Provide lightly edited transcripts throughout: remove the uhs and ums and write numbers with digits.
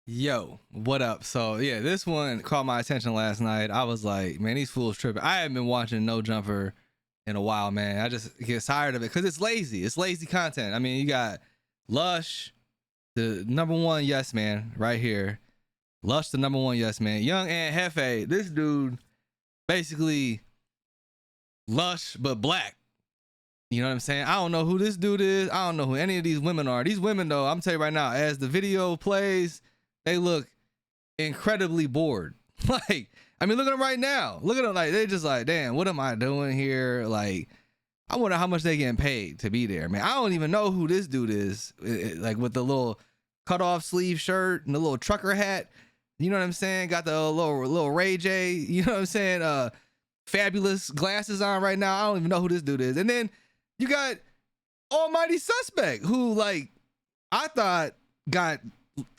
Yo, what up? So yeah, this one caught my attention last night. I was like, man, these fools tripping. I haven't been watching No Jumper in a while, man. I just get tired of it because it's lazy. It's lazy content. I mean, you got Lush, the #1 yes man right here. Lush, the #1 yes man. Young and Hefe, this dude basically Lush but black. You know what I'm saying? I don't know who this dude is. I don't know who any of these women are. These women, though, I'm telling you right now, as the video plays, they look incredibly bored. Like, I mean, look at them right now. Look at them, like, they're just like, damn, what am I doing here? Like, I wonder how much they getting paid to be there, man. I don't even know who this dude is. Like, with the little cut off sleeve shirt and the little trucker hat. You know what I'm saying? Got the little Ray J, you know what I'm saying? Fabulous glasses on right now. I don't even know who this dude is. And then you got Almighty Suspect, who, like, I thought got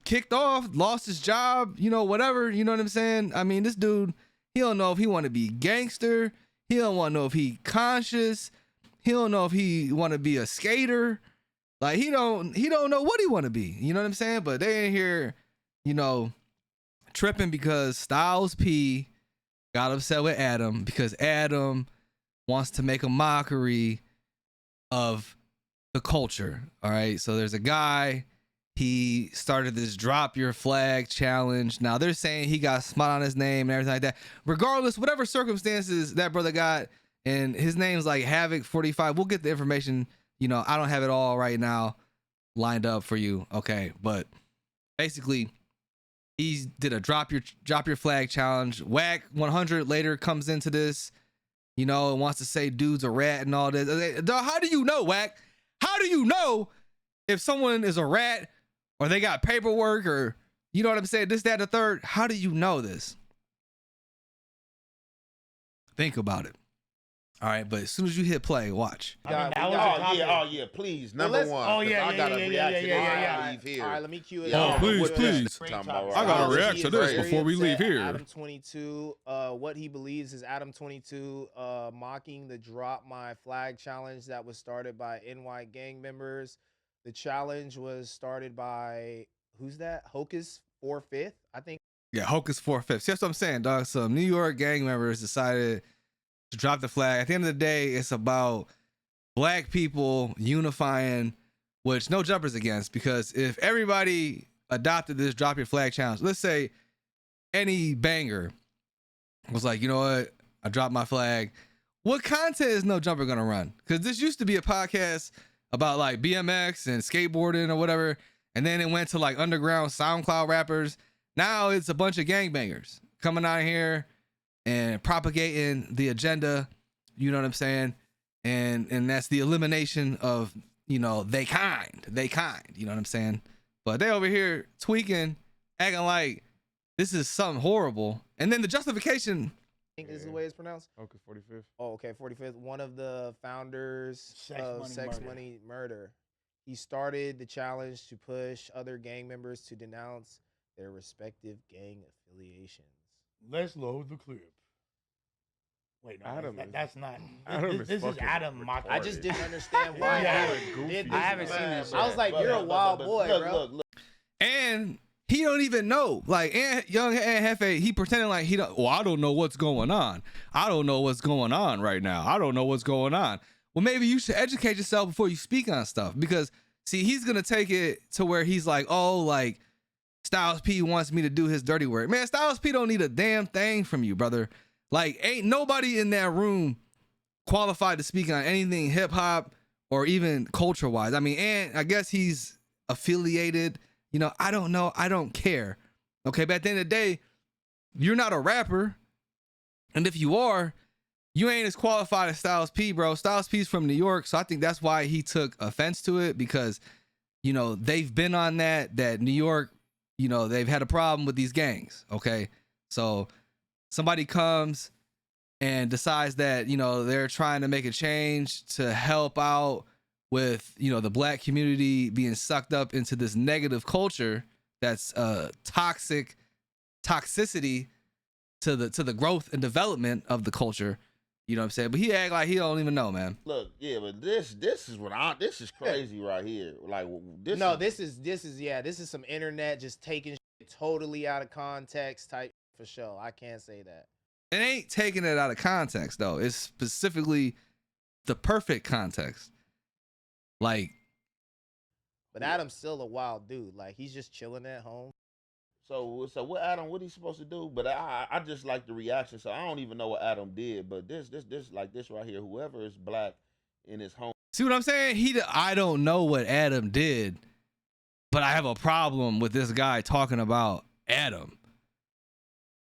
kicked off, lost his job, you know, whatever, you know what I'm saying? I mean, this dude, he don't know if he want to be gangster. He don't want to know if he conscious. He don't know if he want to be a skater. Like, he don't know what he want to be, you know what I'm saying? But they in here, you know, tripping because Styles P got upset with Adam because Adam wants to make a mockery of the culture. All right, so there's a guy, he started this drop your flag challenge. Now they're saying he got smut on his name and everything like that. Regardless, whatever circumstances that brother got, and his name's like Havoc45. We'll get the information. You know, I don't have it all right now lined up for you. Okay, but basically he did a drop your flag challenge. Whack 100 later comes into this, you know, and wants to say dude's a rat and all this. How do you know, Whack? How do you know if someone is a rat or they got paperwork or, you know what I'm saying, this, that, the third? How do you know this? Think about it. All right, but as soon as you hit play, watch. Please, #1. I got a reaction. All right, let me cue it. Please. I got to react to this before we leave here. Adam22, what he believes is Adam22 mocking the Drop My Flag challenge that was started by NY gang members. The challenge was started by, who's that? Hocus 4/5, I think. Yeah, Hocus 4/5. See, that's what I'm saying, dog. Some New York gang members decided to drop the flag. At the end of the day, it's about black people unifying, which No Jumper's against, because if everybody adopted this drop your flag challenge, let's say any banger was like, you know what, I dropped my flag, what content is No Jumper gonna run? Because this used to be a podcast about like BMX and skateboarding or whatever, and then it went to like underground SoundCloud rappers. Now it's a bunch of gangbangers coming out here and propagating the agenda, you know what I'm saying? And that's the elimination of, you know, they kind, you know what I'm saying? But they over here tweaking, acting like this is something horrible. And then the justification, I think this is the way it's pronounced. Okay, 45th. Oh, okay, 45th. One of the founders of Sex Money Murder. He started the challenge to push other gang members to denounce their respective gang affiliations. Let's load the clip. Wait, no, Adam that's not. Adam this is Adam mocking. I just didn't understand why Yeah. Adam did this. I haven't seen this I was like, you're a wild boy, bro. Look. and he don't even know. Like, young and Hefe, he pretending like he don't. Well, I don't know what's going on. I don't know what's going on right now. I don't know what's going on. Well, maybe you should educate yourself before you speak on stuff, because see, he's gonna take it to where he's like, oh, like Styles P wants me to do his dirty work. Man, Styles P don't need a damn thing from you, brother. Like, ain't nobody in that room qualified to speak on anything hip hop or even culture wise. I mean, and I guess he's affiliated. You know, I don't know. I don't care. Okay, but at the end of the day, you're not a rapper. And if you are, you ain't as qualified as Styles P, bro. Styles P's from New York. So I think that's why he took offense to it, because, you know, they've been on that New York, you know, they've had a problem with these gangs. Okay. So somebody comes and decides that, you know, they're trying to make a change to help out with, you know, the black community being sucked up into this negative culture that's toxicity to the growth and development of the culture. You know what I'm saying? But he act like he don't even know, man. Look, yeah, but this is this is crazy right here. Like this. No, this is some internet just taking totally out of context type for sure. I can't say that. It ain't taking it out of context though. It's specifically the perfect context. Like, but Adam's still a wild dude. Like, he's just chilling at home. So what Adam? What he supposed to do? But I just like the reaction. So I don't even know what Adam did. But this like this right here. Whoever is black in his home. see what I'm saying? I don't know what Adam did, but I have a problem with this guy talking about Adam.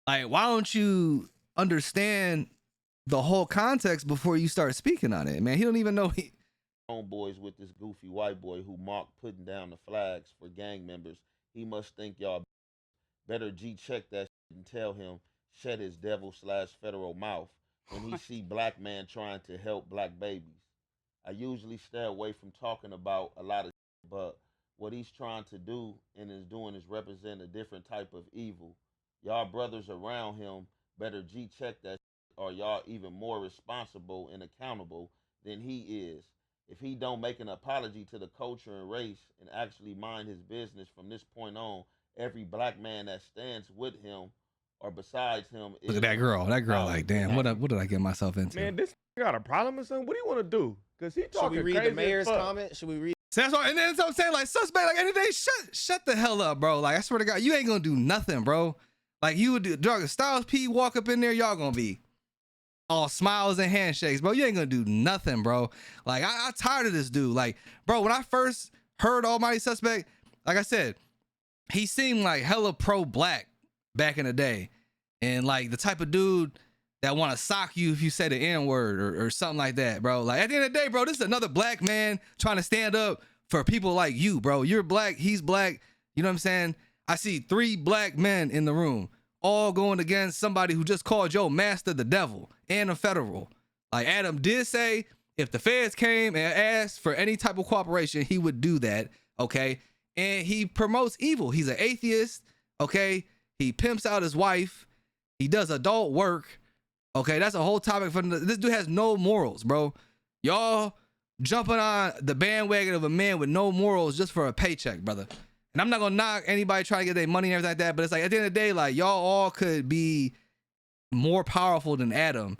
Like, why don't you understand the whole context before you start speaking on it, man? He don't even know Homeboys with this goofy white boy who mocked putting down the flags for gang members. He must think y'all better check that shit and tell him shut his devil/federal mouth when he see black man trying to help black babies. I usually stay away from talking about a lot of shit, but what he's trying to do and is doing is represent a different type of evil. Y'all brothers around him better check that shit, or y'all even more responsible and accountable than he is. If he don't make an apology to the culture and race and actually mind his business from this point on, every black man that stands with him or besides him is... Look at that girl. That girl like, damn, what did I get myself into? Man, this got a problem or something? What do you want to do? Because he talking Should we read crazy the mayor's comment? Should we read? So that's why, and then I'm saying, like, suspect, like, any day, shut the hell up, bro. Like, I swear to God, you ain't gonna do nothing, bro. Like, you would do drug Styles P walk up in there, y'all gonna be all smiles and handshakes, bro. You ain't gonna do nothing, bro. Like, I'm tired of this dude. Like, bro, when I first heard Almighty Suspect, like I said, he seemed like hella pro-black back in the day. And like the type of dude that want to sock you if you say the N-word or something like that, bro. Like, at the end of the day, bro, this is another black man trying to stand up for people like you, bro. You're black, he's black. You know what I'm saying? I see 3 black men in the room, all going against somebody who just called your master the devil and a federal. Like, Adam did say if the feds came and asked for any type of cooperation, he would do that, okay? And he promotes evil. He's an atheist, okay? He pimps out his wife. He does adult work, okay? That's a whole topic. This dude has no morals, bro. Y'all jumping on the bandwagon of a man with no morals just for a paycheck, brother. And I'm not gonna knock anybody trying to get their money and everything like that, but it's like, at the end of the day, like, y'all all could be more powerful than Adam,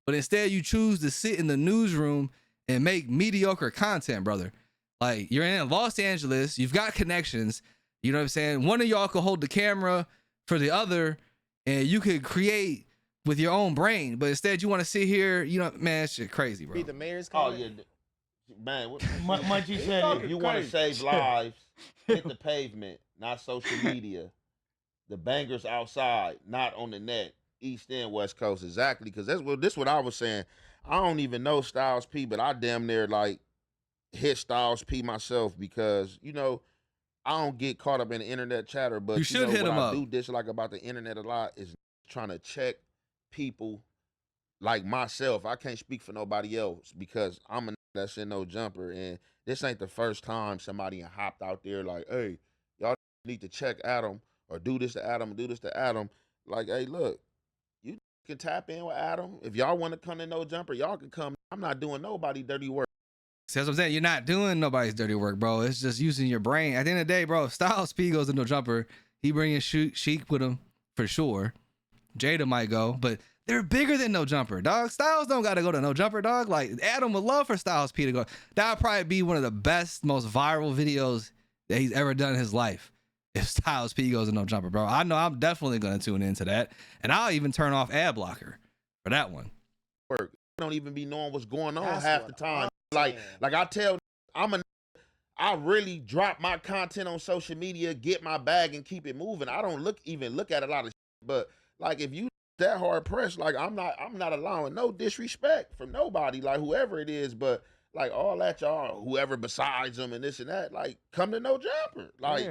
but instead you choose to sit in the newsroom and make mediocre content, brother. Like, you're in Los Angeles, you've got connections, you know what I'm saying? One of y'all could hold the camera for the other, and you could create with your own brain, but instead you want to sit here, you know, man, that shit crazy, bro. Read the mayor's comment. Oh, yeah. Man, what Munchie said if you want to save lives, hit the pavement, not social media. The bangers outside, not on the net. East End, West Coast, exactly. Because this what I was saying. I don't even know Styles P, but I damn near like hit Styles P myself because, you know, I don't get caught up in the internet chatter. But you should hit him up. I do dislike about the internet a lot is trying to check people like myself. I can't speak for nobody else because I'm a that's in no jumper, and this ain't the first time somebody hopped out there like, hey, y'all need to check Adam or do this to Adam, do this to Adam. Like, hey, look, you can tap in with Adam. If y'all want to come to no jumper, y'all can come. I'm not doing nobody dirty work. See, that's what I'm saying. You're not doing nobody's dirty work, bro. It's just using your brain. At the end of the day, bro, if Styles P goes to no jumper, he bringing Sheik with him for sure. Jada might go, but they're bigger than no jumper, dog. Styles don't got to go to no jumper, dog. Like, Adam would love for Styles P to go. That would probably be one of the best, most viral videos that he's ever done in his life. If Styles P goes to no jumper, bro. I know I'm definitely going to tune into that. And I'll even turn off ad blocker for that one. Work. Don't even be knowing what's going on half the time. Like I tell, I really drop my content on social media, get my bag and keep it moving. I don't even look at a lot of shit, but like if you that hard pressed, like I'm not allowing no disrespect from nobody, like whoever it is, but like all that y'all, whoever besides them and this and that, like come to no jumper. Like,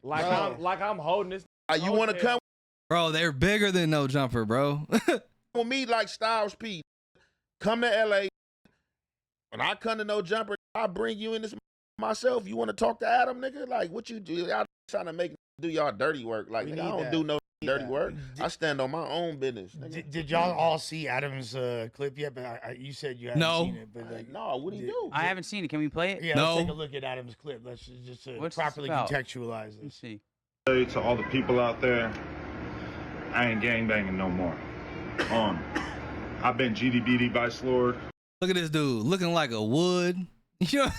like I'm holding this. You want to come? Bro, they're bigger than no jumper, bro. For me, like Styles P, come to LA. When I come to no jumper, I bring you in this myself. You want to talk to Adam, nigga? Like what you do? Y'all trying to do y'all dirty work. Like nigga, I don't do no dirty work. I stand on my own business. Did y'all all see Adam's clip yet? But you said you haven't seen it. But like, no, what'd he do? I haven't seen it. Can we play it? Yeah, no. Let's take a look at Adam's clip. Let's just properly contextualize this. Let's see. To all the people out there, I ain't gangbanging no more. I've been GDBD Vice Lord. Look at this dude looking like a wood. You know,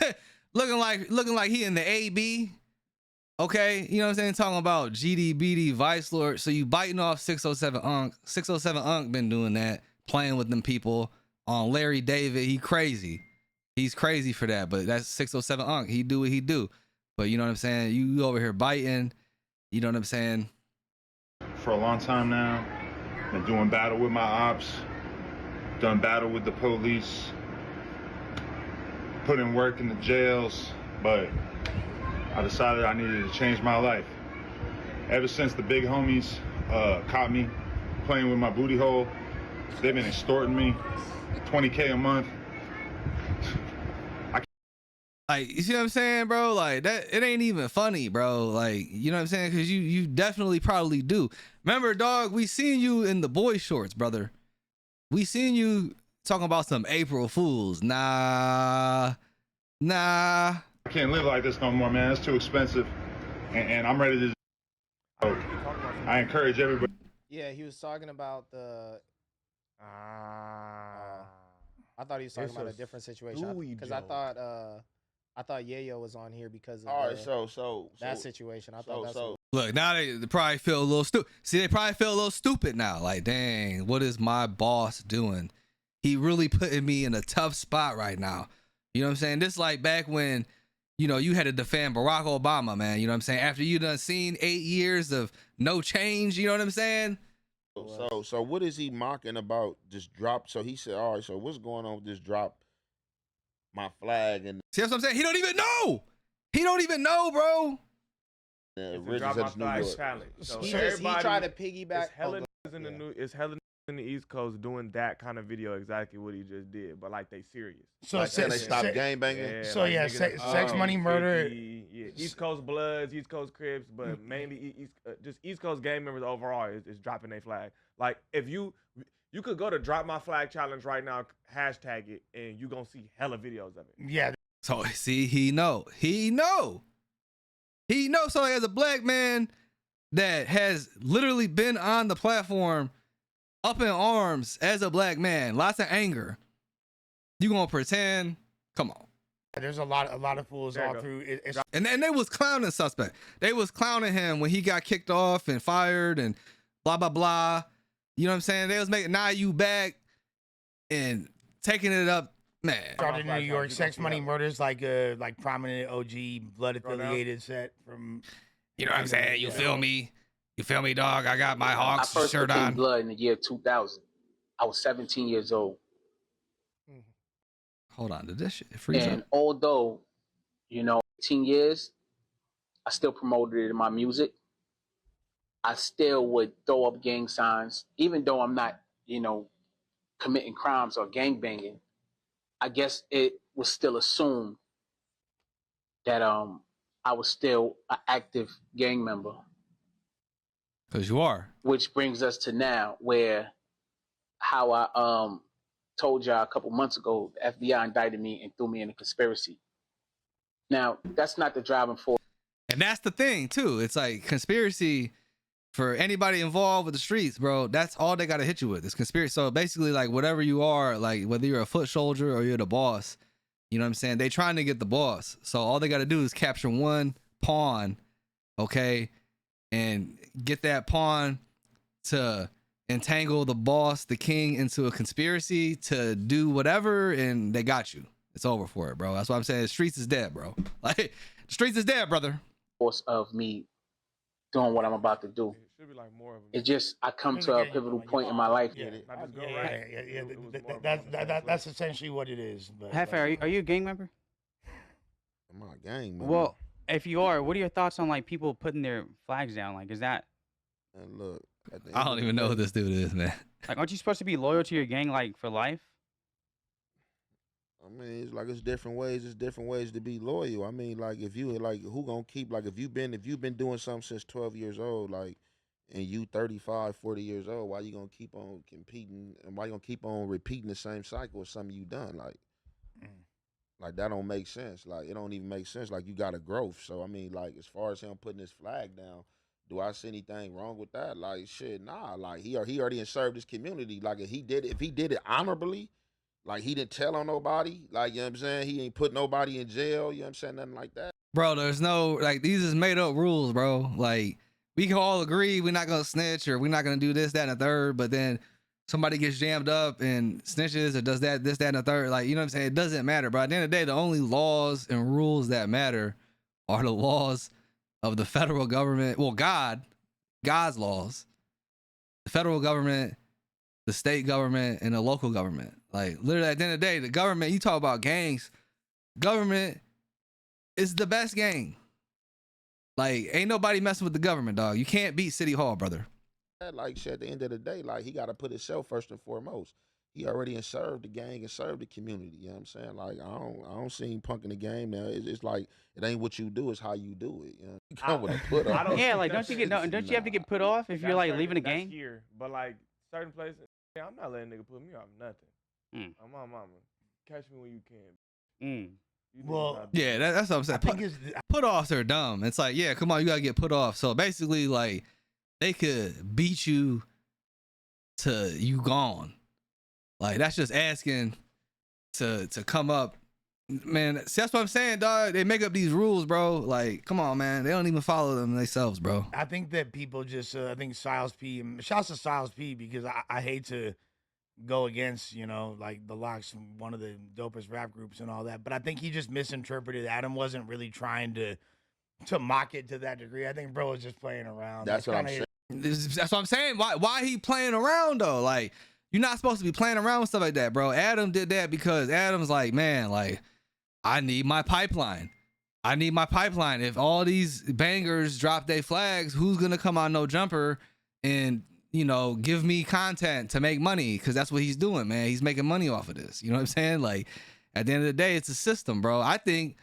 looking like he in the AB. Okay, you know what I'm saying? Talking about GDBD Vice Lord. So you biting off 607 Unk. 607 Unk been doing that, playing with them people on Larry David. He crazy. He's crazy for that. But that's 607 Unk. He do what he do. But you know what I'm saying? You over here biting. You know what I'm saying? For a long time now, been doing battle with my ops, done battle with the police, put in work in the jails, but I decided I needed to change my life. Ever since the big homies caught me playing with my booty hole, they've been extorting me, $20K a month. Like, you see what I'm saying, bro? Like, that, it ain't even funny, bro. Like, you know what I'm saying? Because you definitely probably do. Remember, dog, we seen you in the boy shorts, brother. We seen you talking about some April Fools. Nah. I can't live like this no more, man. It's too expensive. And I'm ready to... I encourage everybody... Yeah, he was talking about the... I thought he was talking about a different situation. Because I thought Yayo was on here because of that situation. I thought that's what... Look, now they probably feel a little stupid. See, they probably feel a little stupid now. Like, dang, what is my boss doing? He really putting me in a tough spot right now. You know what I'm saying? This like back when, you know, you had to defend Barack Obama, man. You know what I'm saying? After you done seen 8 years of no change, you know what I'm saying? So what is he mocking about this drop? So he said, all right, so what's going on with this drop? My flag and... See, that's what I'm saying? He don't even know. He don't even know, bro. Drop my flag challenge. So he tried to piggyback. It's hella in the East Coast doing that kind of video, exactly what he just did, but like they serious. So like, they stop gang banging. Yeah, so like yeah, sex, money, murder. Yeah, East Coast Bloods, East Coast Crips, but mainly just East Coast gang members overall is dropping their flag. Like if you could go to Drop My Flag Challenge right now, hashtag it, and you gonna see hella videos of it. Yeah. So see, he know. So as a black man that has literally been on the platform up in arms as a black man, lots of anger, you gonna pretend? Come on. There's a lot of fools all through. And they was clowning suspect. They was clowning him when he got kicked off and fired and blah blah blah. You know what I'm saying? They was making now you back and taking it up, man. Started in New York, sex, money, murders, like prominent OG blood affiliated set from. You know what I'm saying? You feel me? You feel me, dog? I got my Hawks I first shirt became on. blood in the year 2000. I was 17 years old. Hold on, did this shit freeze And up? although, 18 years, I still promoted it in my music. I still would throw up gang signs, even though I'm not, committing crimes or gang banging. I guess it was still assumed that I was still an active gang member. Because you are. Which brings us to now, where how I told y'all a couple months ago, the FBI indicted me and threw me in a conspiracy. Now, that's not the driving force. And that's the thing, too. It's like conspiracy for anybody involved with the streets, bro. That's all they got to hit you with. It's conspiracy. So basically, like, whatever you are, like, whether you're a foot soldier or you're the boss, you know what I'm saying? They trying to get the boss. So all they got to do is capture one pawn, okay? And get that pawn to entangle the boss, the king, into a conspiracy to do whatever, and they got you. It's over for it, bro. That's why I'm saying the streets is dead, bro. Like, the streets is dead, brother. Force of me doing what I'm about to do. It should be like more of It just, I come to a pivotal point in my life. That's essentially what it is. But Hefe, are you a gang member? I'm not a gang member. Well, if you are, what are your thoughts on like people putting their flags down? Like, is that? And look, I don't even know who this dude is, man. Like, aren't you supposed to be loyal to your gang like for life? I mean, it's like it's different ways. It's different ways to be loyal. I mean, like if you like, who gonna keep like if you've been doing something since 12 years old, like, and you 35, 40 years old, why you gonna keep on competing and why you gonna keep on repeating the same cycle of something you done? Like that don't make sense. Like it don't even make sense. Like you got a growth. So I mean, like as far as him putting his flag down, Do I see anything wrong with that? Like shit, nah. Like he already served his community. Like if he did it honorably, like he didn't tell on nobody, like you know what I'm saying, he ain't put nobody in jail, you know what I'm saying, nothing like that. Bro, there's no, like, these is made up rules, bro. Like, we can all agree we're not gonna snitch or we're not gonna do this, that, and the third, but then somebody gets jammed up and snitches or does that, this, that, and the third. Like, you know what I'm saying? It doesn't matter, bro. At the end of the day, the only laws and rules that matter are the laws of the federal government. Well, God's laws, the federal government, the state government, and the local government. Like, literally, at the end of the day, the government, you talk about gangs, government is the best gang. Like, ain't nobody messing with the government, dog. You can't beat City Hall, brother. Like shit, at the end of the day, like he gotta put himself first and foremost. He already served the gang and served the community. You know what I'm saying? Like I don't see him punking the game now. It's like it ain't what you do, it's how you do it. You know, you come with a put up. Yeah, like don't you have to get put off if you're like leaving a gang? Here, but like certain places, yeah, I'm not letting nigga put me off nothing. I'm my mama. Catch me when you can. Well, yeah, that's what I'm saying. Put offs are dumb. It's like, yeah, come on, you gotta get put off. So basically, like, they could beat you to you gone. Like, that's just asking to come up. Man, see, that's what I'm saying, dog. They make up these rules, bro. Like, come on, man. They don't even follow them themselves, bro. I think that people just, I think Styles P, shouts to Styles P, because I hate to go against, you know, like the Locks, one of the dopest rap groups and all that, but I think he just misinterpreted. Adam wasn't really trying to mock it to that degree. I think bro was just playing around. That's what I'm saying. That's what I'm saying. Why he playing around though? Like, you're not supposed to be playing around with stuff like that, bro. Adam did that because Adam's like, man, like, I need my pipeline. I need my pipeline. If all these bangers drop their flags, who's gonna come on No Jumper and, you know, give me content to make money? Because that's what he's doing, man. He's making money off of this. You know what I'm saying? Like, at the end of the day, it's a system, bro. I think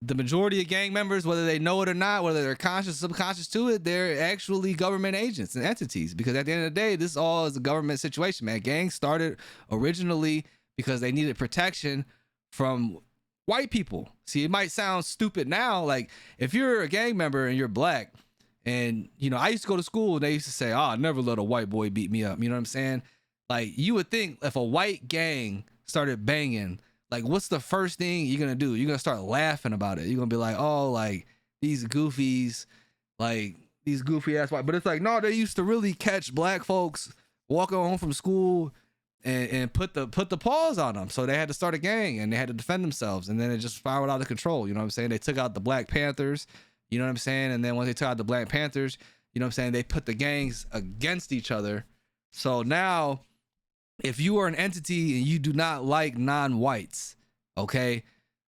the majority of gang members, whether they know it or not, whether they're conscious or subconscious to it, they're actually government agents and entities. Because at the end of the day, this all is a government situation, man. Gangs started originally because they needed protection from white people. See, it might sound stupid now. Like, if you're a gang member and you're black, and, you know, I used to go to school and they used to say, oh, I never let a white boy beat me up. You know what I'm saying? Like, you would think if a white gang started banging, like, what's the first thing you're going to do? You're going to start laughing about it. You're going to be like, oh, like, these goofies, like, these goofy ass white. But it's like, no, they used to really catch black folks walking home from school and put the paws on them. So they had to start a gang and they had to defend themselves. And then it just spiraled out of control. You know what I'm saying? They took out the Black Panthers. You know what I'm saying? And then once they took out the Black Panthers, you know what I'm saying, they put the gangs against each other. So now, if you are an entity and you do not like non-whites, okay,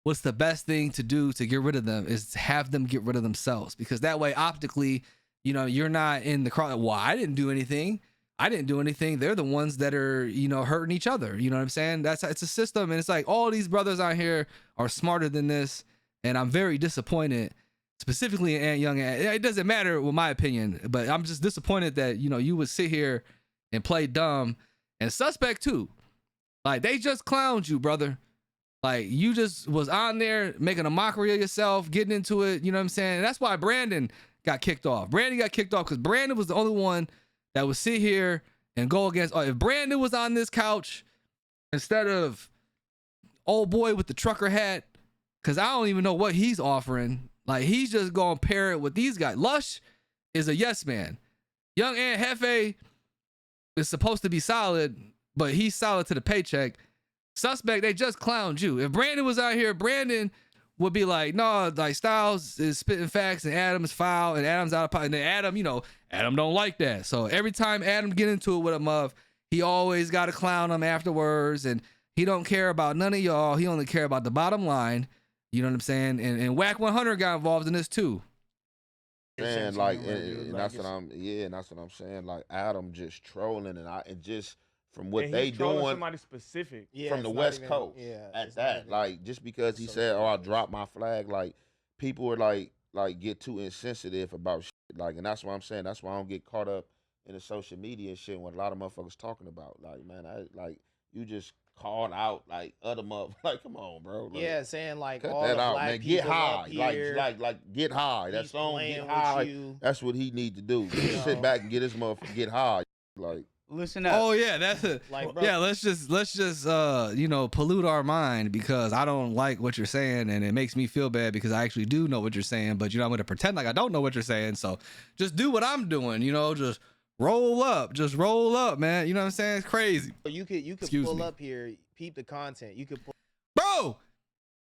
what's the best thing to do to get rid of them is to have them get rid of themselves. Because that way, optically, you know, you're not in the crowd. Well, I didn't do anything. They're the ones that are, you know, hurting each other. You know what I'm saying? It's a system. And it's like, all these brothers out here are smarter than this. And I'm very disappointed, specifically in Ant Young. It doesn't matter with my opinion, but I'm just disappointed that, you know, you would sit here and play dumb. And Suspect too. Like, they just clowned you, brother. Like, you just was on there making a mockery of yourself, getting into it. You know what I'm saying? And that's why Brandon got kicked off. Brandon got kicked off because Brandon was the only one that would sit here and go against. Oh, if Brandon was on this couch instead of old boy with the trucker hat, because I don't even know what he's offering. Like, he's just going to pair it with these guys. Lush is a yes man. Young Ant Hefe is supposed to be solid, but he's solid to the paycheck. Suspect, they just clowned you. If Brandon was out here, Brandon would be like, no, like, Styles is spitting facts and Adam's foul and Adam's out of pocket. And then Adam, you know, Adam don't like that. So every time Adam get into it with a muff, he always got to clown him afterwards. And he don't care about none of y'all. He only care about the bottom line. You know what I'm saying? And Whack 100 got involved in this too. Man, like, and that's what I'm, and that's what I'm saying. Like, Adam just trolling, and just from what they doing, somebody specific, from the West Coast, at that, like, just because he said, "Oh, I dropped my flag," like, people are like get too insensitive about shit, like, and that's what I'm saying. That's why I don't get caught up in the social media and shit when a lot of motherfuckers talking about, like, man, you just called out like other mother. Like, come on, bro. Like, Yeah, saying like cut all that the out, black man. people Get high, up here, like get high. That he's song, playing get with high. you. That's what he need to do. You Just sit know. back and get his motherfucker get high. Like, Listen up. Oh yeah, that's it. Like, bro, Yeah, let's just you know, pollute our mind because I don't like what you're saying and it makes me feel bad because I actually do know what you're saying, but you know I'm gonna pretend like I don't know what you're saying. So just do what I'm doing, you know, just roll up, man. You know what I'm saying? It's crazy. you could Excuse pull me. up here, peep the content. You could pull. Bro,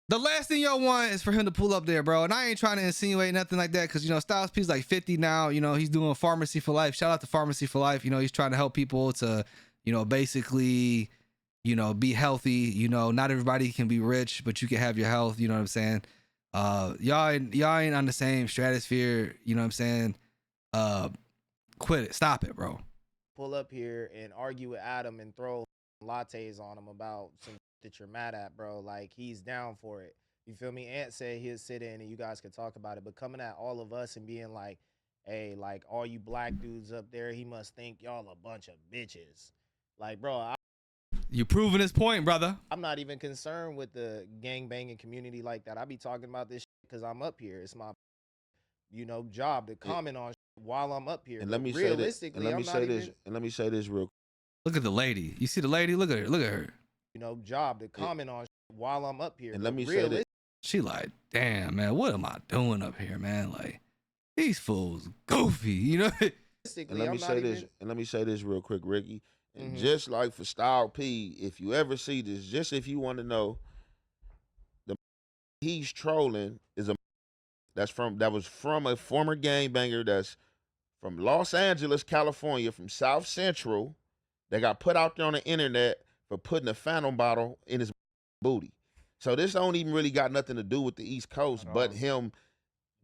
the last thing y'all want is for him to pull up there, bro. And I ain't trying to insinuate nothing like that because, you know, Styles P's like 50 now. You know, he's doing Pharmacy for Life. Shout out to Pharmacy for Life. You know, he's trying to help people to, you know, basically, you know, be healthy. You know, not everybody can be rich, but you can have your health. You know what I'm saying? Y'all ain't on the same stratosphere. You know what I'm saying? Quit it. Stop it, bro. Pull up here and argue with Adam and throw lattes on him about some that you're mad at, bro. Like, he's down for it. You feel me? Ant said he'll sit in and you guys could talk about it. But coming at all of us and being like, hey, like, all you black dudes up there, he must think y'all a bunch of bitches. Like, bro, You proving his point, brother. I'm not even concerned with the gang banging community like that. I be talking about this because I'm up here. It's my, you know, job to comment on while I'm up here. and let me But say this. realistically, And let me I'm say not this. even, And let me say this real. Look at the lady. You see the lady? Look at her. Look at her. you know, job to comment on while I'm up here. And But let me say this. She like, damn, man, what am I doing up here, man? Like, these fools goofy, you know? And Realistically, let I'm me not say even, this. And let me say this real quick, Ricky. And Mhm. just like for Style P, if you ever see this, just if you want to know, the he's trolling is a that was from a former gangbanger that's from Los Angeles, California, from South Central, that got put out there on the internet for putting a Phantom bottle in his booty. So this don't even really got nothing to do with the East Coast, but him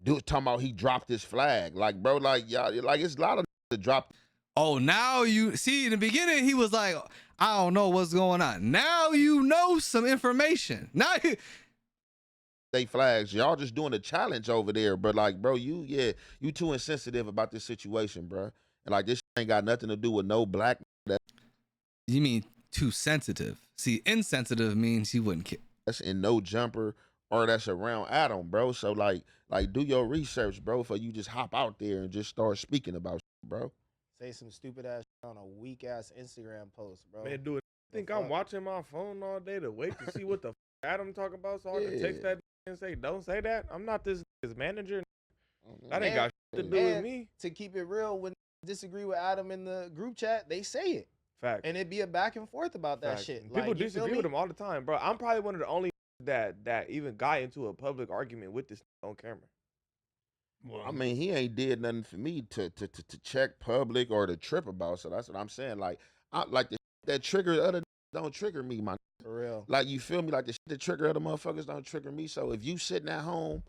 talking about he dropped his flag. Like, bro, like y'all, like it's a lot of to drop. Oh, now you see, in the beginning, he was like, I don't know what's going on. Now you know some information. Now you, They flags. Y'all just doing a challenge over there, but like, bro, you too insensitive about this situation, bro. And like, this ain't got nothing to do with no black. you mean too sensitive. See, insensitive means he wouldn't care. That's in no jumper or that's around Adam, bro. So like do your research, bro, before you just hop out there and just start speaking about shit, bro. say some stupid ass shit on a weak ass Instagram post, bro. Man, do it. Think I'm watching my phone all day to wait to see what the Adam talking about so I can text that and say, don't say that. I'm not this manager. That ain't got shit to do with me. To keep it real, when I disagree with Adam in the group chat, they say it. Fact. And it'd be a back and forth about that Fact. shit. People Like, you feel disagree me? with him all the time, bro. I'm probably one of the only that even got into a public argument with this on camera. Well, I mean, he ain't did nothing for me to check public or to trip about. So that's what I'm saying. Like, I like that trigger other don't trigger me, man. For real. Like, you feel me? Like the shit that trigger other motherfuckers don't trigger me. So if you sitting at home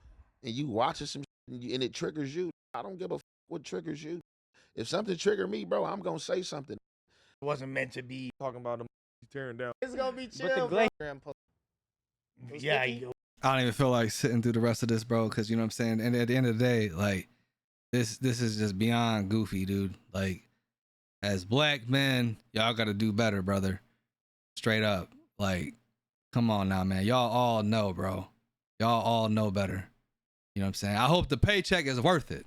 and you watching some shit and it triggers you, I don't give a what triggers you. If something trigger me, bro, I'm gonna say something. It wasn't meant to be talking about him tearing down. It's gonna be chill. the glaze- Yeah, I don't even feel like sitting through the rest of this, bro, because you know what I'm saying. And at the end of the day, like this is just beyond goofy, dude. Like, as black men, y'all got to do better, brother. Straight up, like, come on now, man. Y'all all know, bro. Y'all all know better. You know what I'm saying. I hope the paycheck is worth it.